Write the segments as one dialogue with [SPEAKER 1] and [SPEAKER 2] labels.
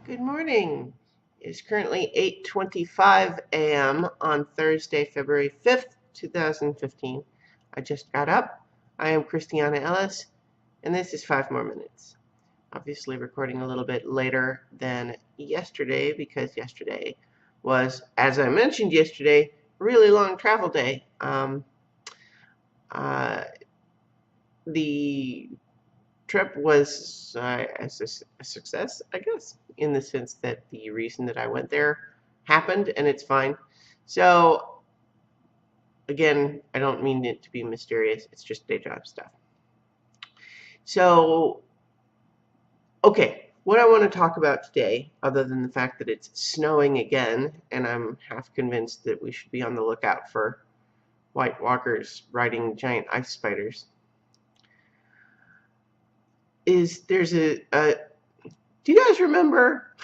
[SPEAKER 1] Good morning. It's currently 8:25 a.m. on Thursday, February 5th, 2015. I just got up. I am Christiana Ellis, and this is 5 more minutes. Obviously recording a little bit later than yesterday because yesterday was, as I mentioned yesterday, a really long travel day. The trip was a success, I guess, in the sense that the reason that I went there happened and it's fine. So, again, I don't mean it to be mysterious. It's just day job stuff. So, okay, what I want to talk about today, other than the fact that it's snowing again, and I'm half convinced that we should be on the lookout for white walkers riding giant ice spiders, is there's do you guys remember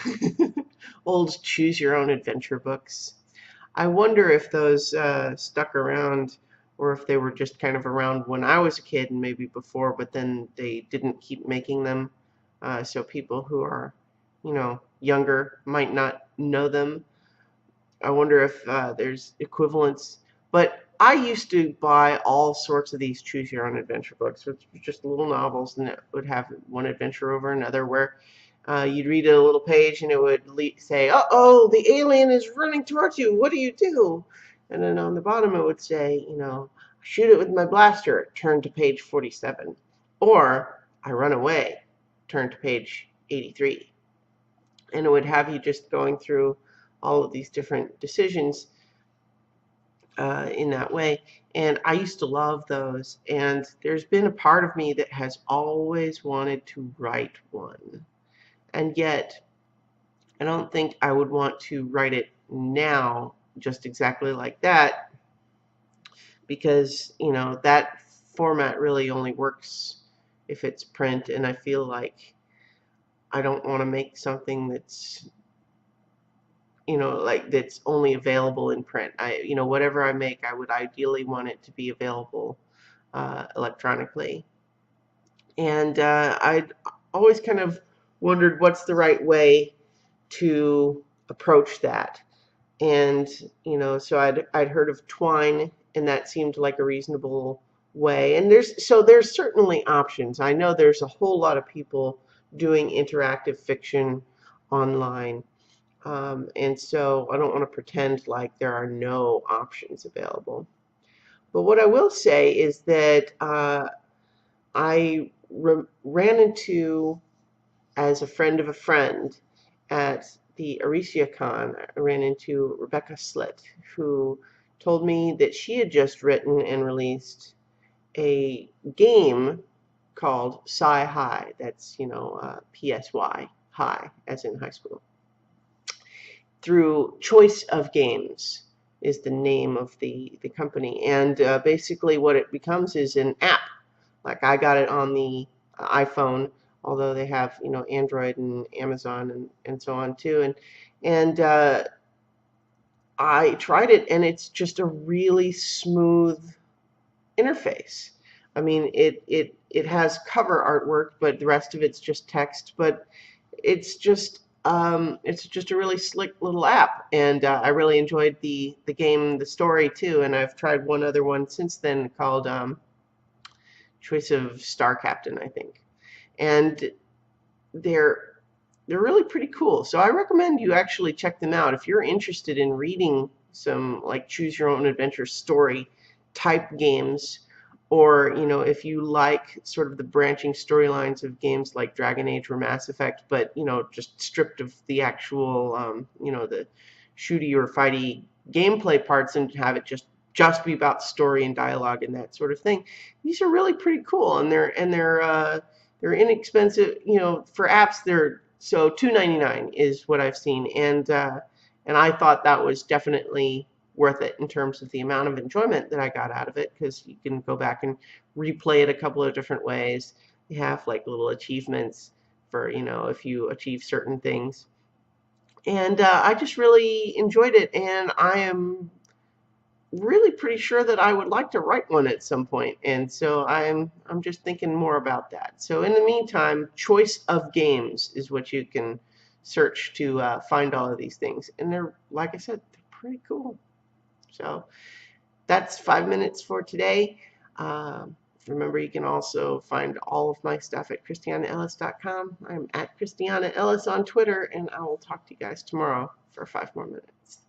[SPEAKER 1] old choose your own adventure books? I wonder if those stuck around or if they were just kind of around when I was a kid and maybe before, but then they didn't keep making them. So people who are, younger might not know them. I wonder if there's equivalents. But I used to buy all sorts of these choose your own adventure books, which were just little novels, and it would have one adventure over another where you'd read a little page and it would say, "Uh-oh, the alien is running towards you. What do you do?" And then on the bottom it would say, "Shoot it with my blaster. Turn to page 47." Or, "I run away. Turn to page 83." And it would have you just going through all of these different decisions in that way. And I used to love those. And there's been a part of me that has always wanted to write one. And yet, I don't think I would want to write it now just exactly like that, because, that format really only works if it's print, and I feel like I don't want to make something that's that's only available in print. Whatever I make, I would ideally want it to be available electronically. And I'd always kind of wondered what's the right way to approach that. And so I'd heard of Twine, and that seemed like a reasonable way. And there's certainly options. I know there's a whole lot of people doing interactive fiction online. And so I don't want to pretend like there are no options available. But what I will say is that I ran into, as a friend of a friend, at the EresiaCon, I ran into Rebecca Slitt, who told me that she had just written and released a game called Sci High. That's, PSY, high, as in high school. Through Choice of Games is the name of the company. And basically what it becomes is an app. Like, I got it on the iPhone, although they have, Android and Amazon and so on too. And I tried it, and it's just a really smooth interface. I mean, it has cover artwork, but the rest of it's just text. But it's just a really slick little app, and I really enjoyed the game, the story too. And I've tried one other one since then called Choice of Star Captain, I think. And they're really pretty cool. So I recommend you actually check them out if you're interested in reading some like choose your own adventure story type games, or if you like sort of the branching storylines of games like Dragon Age or Mass Effect, but just stripped of the actual the shooty or fighty gameplay parts, and have it just be about story and dialogue and that sort of thing. These are really pretty cool, and they're inexpensive. For apps, they're so $2.99 is what I've seen, and I thought that was definitely worth it in terms of the amount of enjoyment that I got out of it, because you can go back and replay it a couple of different ways. They have like little achievements for if you achieve certain things, and I just really enjoyed it, and I am really pretty sure that I would like to write one at some point, and so I'm just thinking more about that. So in the meantime, Choice of Games is what you can search to find all of these things. And they're, like I said, they're pretty cool. So that's 5 minutes for today. Remember, you can also find all of my stuff at ChristianaEllis.com. I'm at Christiana Ellis on Twitter, and I will talk to you guys tomorrow for 5 more minutes.